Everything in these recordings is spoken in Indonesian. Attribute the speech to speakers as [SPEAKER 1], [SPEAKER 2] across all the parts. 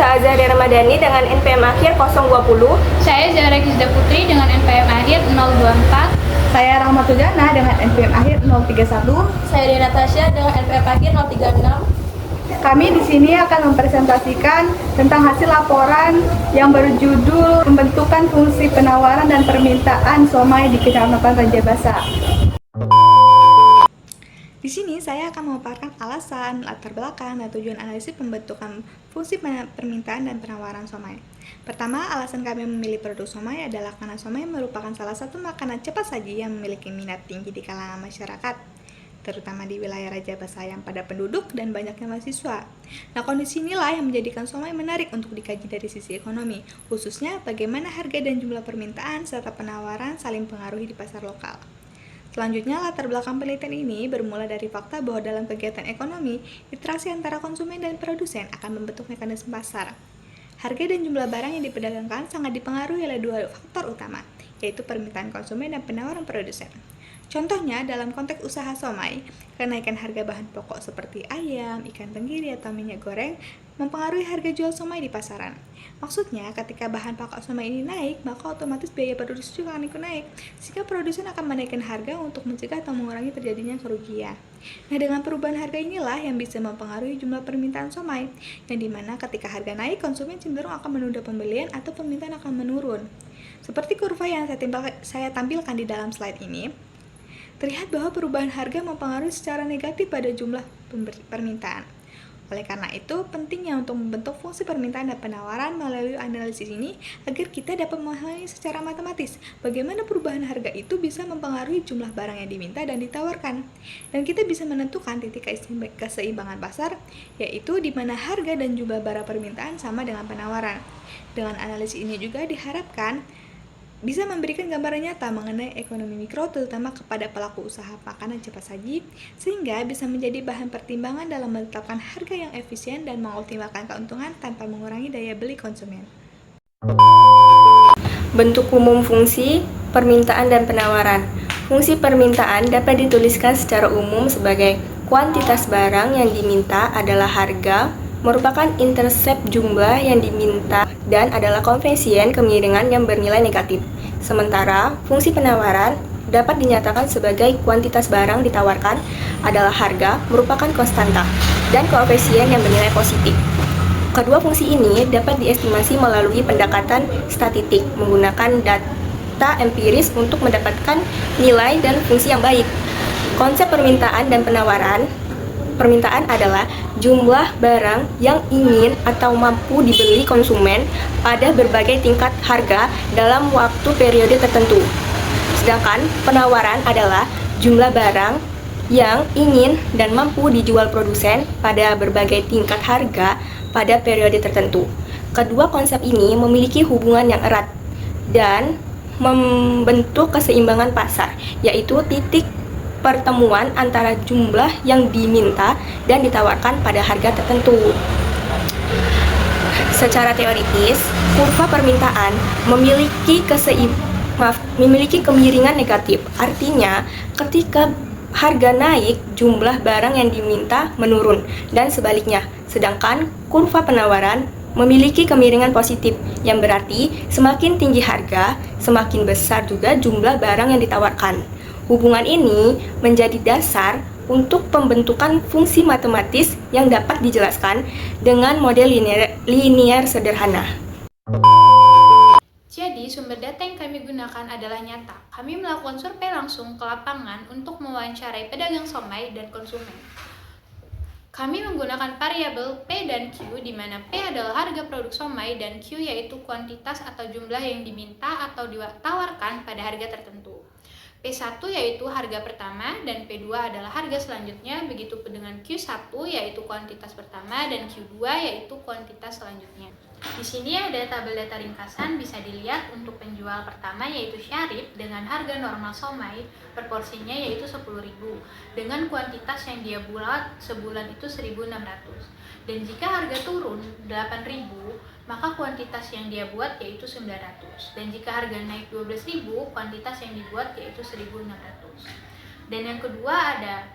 [SPEAKER 1] Nisa Azhari Ramadhani dengan NPM akhir 020.
[SPEAKER 2] Saya Zahra Gizda Putri dengan NPM akhir 024.
[SPEAKER 3] Saya Rahmatul Jana dengan NPM akhir 031.
[SPEAKER 4] Saya Dina Tasya dengan NPM akhir 036.
[SPEAKER 3] Kami di sini akan mempresentasikan tentang hasil laporan yang berjudul Pembentukan Fungsi Penawaran dan Permintaan Somai di Kecamatan Rajabasa. Di sini saya akan memaparkan alasan, latar belakang, dan tujuan analisis pembentukan fungsi permintaan dan penawaran somai. Pertama, alasan kami memilih produk somai adalah karena somai merupakan salah satu makanan cepat saji yang memiliki minat tinggi di kalangan masyarakat, terutama di wilayah Rajabasa yang padat penduduk dan banyaknya mahasiswa. Nah, kondisi inilah yang menjadikan somai menarik untuk dikaji dari sisi ekonomi, khususnya bagaimana harga dan jumlah permintaan serta penawaran saling mempengaruhi di pasar lokal. Selanjutnya, latar belakang penelitian ini bermula dari fakta bahwa dalam kegiatan ekonomi, interaksi antara konsumen dan produsen akan membentuk mekanisme pasar. Harga dan jumlah barang yang diperdagangkan sangat dipengaruhi oleh dua faktor utama, yaitu permintaan konsumen dan penawaran produsen. Contohnya, dalam konteks usaha somai, kenaikan harga bahan pokok seperti ayam, ikan tenggiri, atau minyak goreng mempengaruhi harga jual somai di pasaran. Maksudnya, ketika bahan pokok somai ini naik, maka otomatis biaya produksi juga akan ikut naik, sehingga produsen akan menaikkan harga untuk mencegah atau mengurangi terjadinya kerugian. Nah, dengan perubahan harga inilah yang bisa mempengaruhi jumlah permintaan somai, yang dimana ketika harga naik, konsumen cenderung akan menunda pembelian atau permintaan akan menurun. Seperti kurva yang saya tampilkan di dalam slide ini, terlihat bahwa perubahan harga mempengaruhi secara negatif pada jumlah permintaan. Oleh karena itu, pentingnya untuk membentuk fungsi permintaan dan penawaran melalui analisis ini agar kita dapat memahami secara matematis bagaimana perubahan harga itu bisa mempengaruhi jumlah barang yang diminta dan ditawarkan. Dan kita bisa menentukan titik keseimbangan pasar, yaitu di mana harga dan jumlah barang permintaan sama dengan penawaran. Dengan analisis ini juga diharapkan bisa memberikan gambaran nyata mengenai ekonomi mikro terutama kepada pelaku usaha makanan cepat saji, sehingga bisa menjadi bahan pertimbangan dalam menetapkan harga yang efisien dan mengoptimalkan keuntungan tanpa mengurangi daya beli konsumen.
[SPEAKER 1] Bentuk umum fungsi permintaan dan penawaran. Fungsi permintaan dapat dituliskan secara umum sebagai kuantitas barang yang diminta adalah harga, merupakan intercept jumlah yang diminta dan adalah koefisien kemiringan yang bernilai negatif. Sementara fungsi penawaran dapat dinyatakan sebagai kuantitas barang ditawarkan adalah harga, merupakan konstanta dan koefisien yang bernilai positif. Kedua fungsi ini dapat diestimasi melalui pendekatan statistik menggunakan data empiris untuk mendapatkan nilai dan fungsi yang baik. Konsep permintaan dan penawaran. Permintaan adalah jumlah barang yang ingin atau mampu dibeli konsumen pada berbagai tingkat harga dalam waktu periode tertentu. Sedangkan penawaran adalah jumlah barang yang ingin dan mampu dijual produsen pada berbagai tingkat harga pada periode tertentu. Kedua konsep ini memiliki hubungan yang erat dan membentuk keseimbangan pasar, yaitu titik pertemuan antara jumlah yang diminta dan ditawarkan pada harga tertentu. Secara teoritis, kurva permintaan memiliki kemiringan negatif. Artinya, ketika harga naik, jumlah barang yang diminta menurun dan sebaliknya. Sedangkan kurva penawaran memiliki kemiringan positif, yang berarti semakin tinggi harga, semakin besar juga jumlah barang yang ditawarkan. Hubungan ini menjadi dasar untuk pembentukan fungsi matematis yang dapat dijelaskan dengan model linear sederhana.
[SPEAKER 2] Jadi, sumber data yang kami gunakan adalah nyata. Kami melakukan survei langsung ke lapangan untuk mewawancarai pedagang somai dan konsumen. Kami menggunakan variabel P dan Q, di mana P adalah harga produk somai dan Q yaitu kuantitas atau jumlah yang diminta atau ditawarkan pada harga tertentu. P1 yaitu harga pertama dan P2 adalah harga selanjutnya, begitu dengan Q1 yaitu kuantitas pertama dan Q2 yaitu kuantitas selanjutnya. Di sini ada tabel data ringkasan, bisa dilihat untuk penjual pertama yaitu Syarif dengan harga normal somai per porsinya yaitu 10.000 dengan kuantitas yang dia buat sebulan itu 1.600. Dan jika harga turun 8.000, maka kuantitas yang dia buat yaitu 900. Dan jika harga naik 12.000, kuantitas yang dibuat yaitu 1.600. Dan yang kedua ada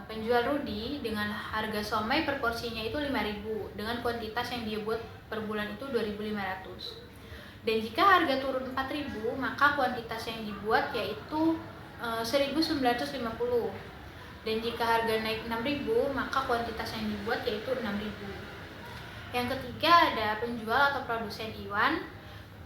[SPEAKER 2] penjual Rudi dengan harga somai per porsinya itu 5.000 dengan kuantitas yang dia buat per bulan itu 2.500. Dan jika harga turun 4.000, maka kuantitas yang dibuat yaitu 1.950. Dan jika harga naik 6.000, maka kuantitas yang dibuat yaitu 6.000. Yang ketiga ada penjual atau produsen Iwan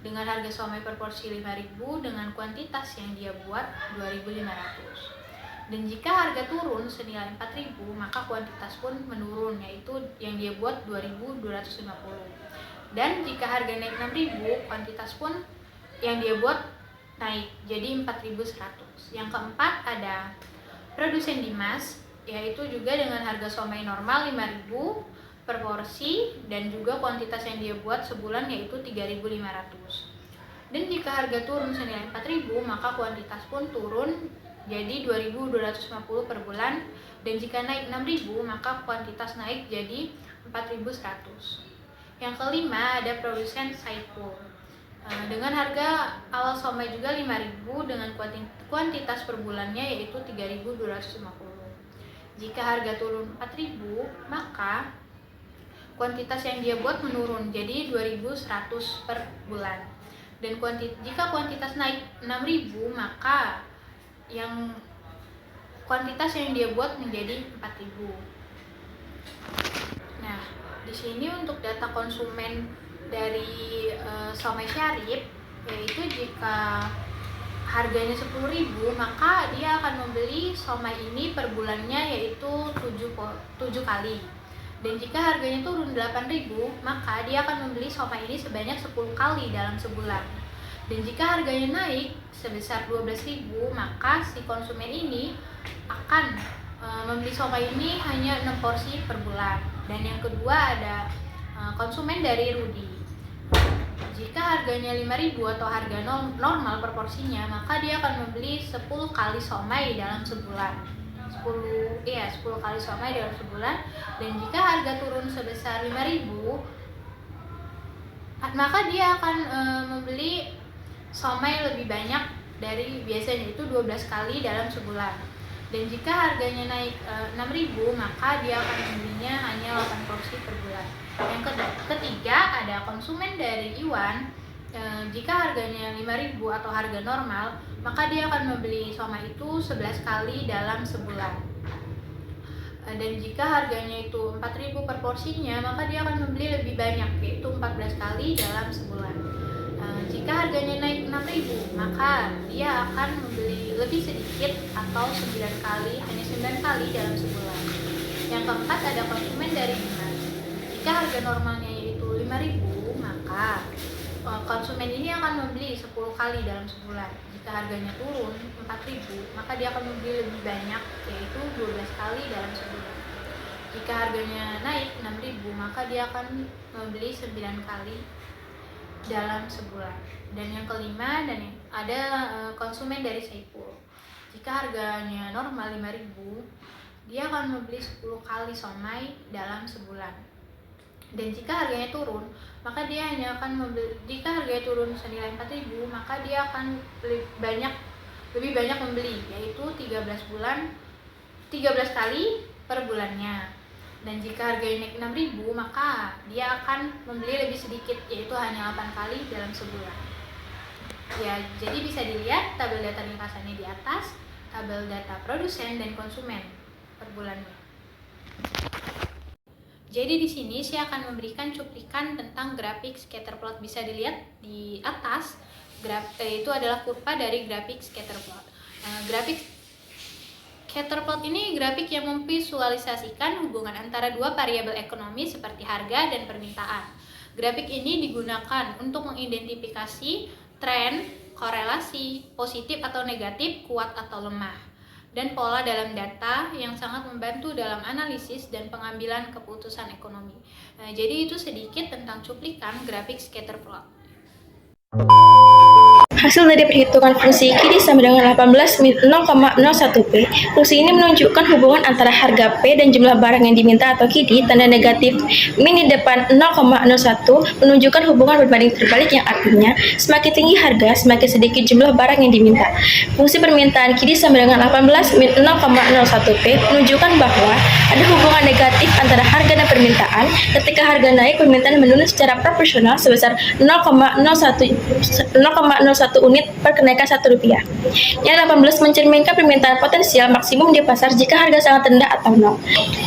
[SPEAKER 2] dengan harga somai per porsi 5.000 dengan kuantitas yang dia buat 2.500. Dan jika harga turun senilai 4.000, maka kuantitas pun menurun, yaitu yang dia buat 2.250. Dan jika harga naik 6.000, kuantitas pun yang dia buat naik jadi 4.100. Yang keempat ada produsen Dimas, yaitu juga dengan harga somai normal 5.000 per porsi dan juga kuantitas yang dia buat sebulan yaitu 3.500. Dan jika harga turun senilai 4.000, maka kuantitas pun turun jadi 2.250 per bulan, dan jika naik 6.000 maka kuantitas naik jadi 4.100. Yang kelima ada produsen Saiful dengan harga awal somai juga 5.000 dengan kuantitas per bulannya yaitu 3.250. Jika harga turun 4.000 maka kuantitas yang dia buat menurun jadi 2.100 per bulan. Dan jika kuantitas naik 6.000 maka yang kuantitas yang dia buat menjadi 4.000. Nah, di sini untuk data konsumen dari somai Syarif, yaitu jika harganya 10.000 maka dia akan membeli somai ini per bulannya yaitu 7 kali. Dan jika harganya turun 8.000 maka dia akan membeli somai ini sebanyak 10 kali dalam sebulan. Dan jika harganya naik sebesar 12.000 maka si konsumen ini akan membeli somai ini hanya 6 porsi per bulan. Dan yang kedua ada konsumen dari Rudi. Jika harganya 5.000 atau harga normal per porsinya, maka dia akan membeli 10 kali somai dalam sebulan. 10 kali somai dalam sebulan. Dan jika harga turun sebesar 5.000 maka dia akan membeli somai lebih banyak dari biasanya, itu 12 kali dalam sebulan. Dan jika harganya naik 6.000 maka dia akan membelinya hanya 8 porsi per bulan. Yang ketiga ada konsumen dari Iwan. Jika harganya 5.000 atau harga normal maka dia akan membeli somai itu 11 kali dalam sebulan. Dan jika harganya itu 4.000 per porsinya maka dia akan membeli lebih banyak, yaitu 14 kali dalam sebulan. Jika harganya naik 6.000 maka dia akan membeli lebih sedikit atau 9 kali, hanya 9 kali dalam sebulan. Yang keempat ada konsumen dari Dimas. Jika harga normalnya yaitu 5.000 maka konsumen ini akan membeli 10 kali dalam sebulan. Jika harganya turun 4.000 maka dia akan membeli lebih banyak, yaitu 12 kali dalam sebulan. Jika harganya naik 6.000 maka dia akan membeli 9 kali dalam sebulan. Dan yang kelima ada konsumen dari Saiful. Jika harganya normal 5.000 dia akan membeli 10 kali somai dalam sebulan. Dan jika harganya turun maka dia hanya akan membeli, jika harganya turun senilai 4.000 maka dia akan lebih banyak membeli, yaitu 13 kali per bulannya. Dan jika harganya naik 6.000 maka dia akan membeli lebih sedikit, yaitu hanya 8 kali dalam sebulan. Ya, jadi bisa dilihat tabel data ringkasannya di atas, tabel data produsen dan konsumen per bulannya. Jadi di sini saya akan memberikan cuplikan tentang grafik scatter plot. Bisa dilihat di atas, itu adalah kurva dari grafik scatter plot. Grafik scatter plot ini grafik yang memvisualisasikan hubungan antara dua variabel ekonomi seperti harga dan permintaan. Grafik ini digunakan untuk mengidentifikasi tren, korelasi, positif atau negatif, kuat atau lemah, dan pola dalam data yang sangat membantu dalam analisis dan pengambilan keputusan ekonomi. Jadi itu sedikit tentang cuplikan grafik scatter plot.
[SPEAKER 5] Hasil dari perhitungan fungsi KIDI sama dengan 18 min 0,01P. Fungsi ini menunjukkan hubungan antara harga P dan jumlah barang yang diminta atau KIDI. Tanda negatif min di depan 0,01 menunjukkan hubungan berbanding terbalik yang artinya semakin tinggi harga, semakin sedikit jumlah barang yang diminta. Fungsi permintaan KIDI sama dengan 18 min 0,01P menunjukkan bahwa ada hubungan negatif antara harga dan permintaan. Ketika harga naik, permintaan menurun secara proporsional sebesar 0,01 unit per kenaikan Rp1. Yang 18 mencerminkan permintaan potensial maksimum di pasar jika harga sangat rendah atau nol.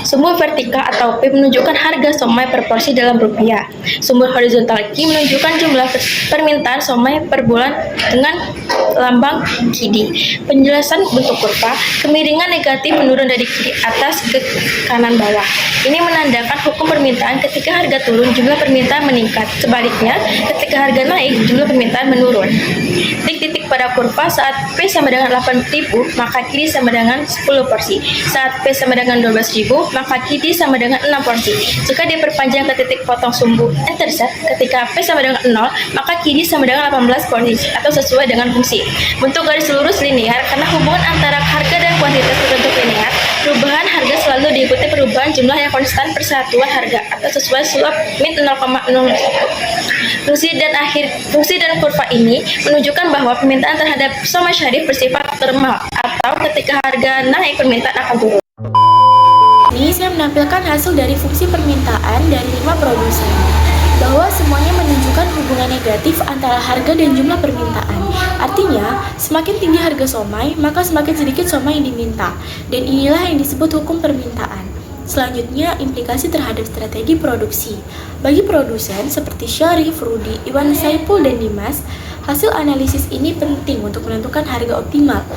[SPEAKER 5] Sumber vertikal atau P menunjukkan harga somai per porsi dalam rupiah. Sumber horizontal Q menunjukkan jumlah permintaan somai per bulan dengan lambang KIDI. Penjelasan bentuk kurva, kemiringan negatif menurun dari kiri atas ke kanan bawah. Ini menandakan hukum permintaan ketika harga turun, jumlah permintaan meningkat. Sebaliknya, ketika harga naik, jumlah permintaan menurun. Titik-titik pada kurva saat P sama dengan 8.000, maka KIDI sama dengan 10 porsi. Saat P sama dengan 12.000, maka KIDI sama dengan 6 porsi. Jika diperpanjang ke titik potong sumbu intercept, ketika P sama dengan 0, maka KIDI sama dengan 18 porsi atau sesuai dengan fungsi. Bentuk garis lurus linear karena hubungan antara harga dan kuantitas berbentuk linear. Perubahan harga selalu diikuti perubahan jumlah yang konstan persatuan harga atau sesuai slope min 0,01. Fungsi dan kurva ini menunjukkan bahwa permintaan terhadap somai syarif bersifat termal atau ketika harga naik permintaan akan turun.
[SPEAKER 2] Ini saya menampilkan hasil dari fungsi permintaan dari 5 produsen, bahwa semuanya menunjukkan hubungan negatif antara harga dan jumlah permintaan. Artinya, semakin tinggi harga somai, maka semakin sedikit somai yang diminta. Dan inilah yang disebut hukum permintaan. Selanjutnya, implikasi terhadap strategi produksi. Bagi produsen seperti Syarif, Rudi, Iwan Saipul, dan Dimas, hasil analisis ini penting untuk menentukan harga optimal.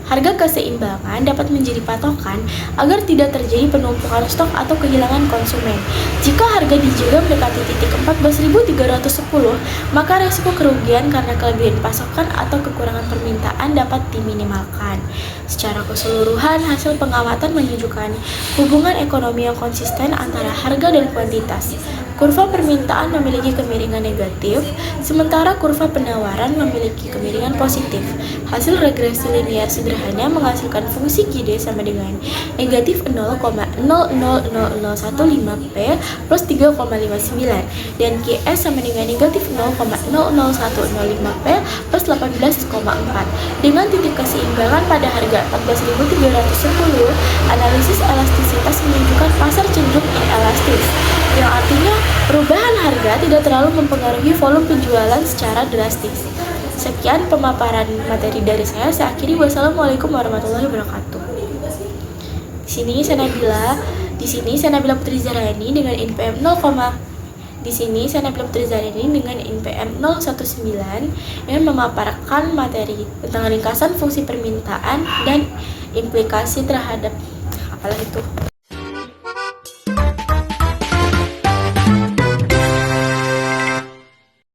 [SPEAKER 2] Harga keseimbangan dapat menjadi patokan agar tidak terjadi penumpukan stok atau kehilangan konsumen. Jika harga dijaga mendekati titik 14.310, maka resiko kerugian karena kelebihan pasokan atau kekurangan permintaan dapat diminimalkan. Secara keseluruhan, hasil pengamatan menunjukkan hubungan ekonomi yang konsisten antara harga dan kuantitas. Kurva permintaan memiliki kemiringan negatif, sementara kurva penawaran memiliki kemiringan positif. Hasil regresi linear sederhana menghasilkan fungsi KIDI sama dengan negatif 0,000015P plus 3,59 dan KS sama dengan negatif 0,00105P plus 18,4. Dengan titik keseimbangan pada harga 14.310, analisis elastisitas menunjukkan pasar cenderung inelastis, yang artinya perubahan harga tidak terlalu mempengaruhi volume penjualan secara drastis. Sekian pemaparan materi dari saya akhiri. Wassalamualaikum warahmatullahi wabarakatuh. Di sini saya Nabila Putri Zarani dengan NPM 019 yang memaparkan materi tentang ringkasan fungsi permintaan dan implikasi terhadap apalah itu.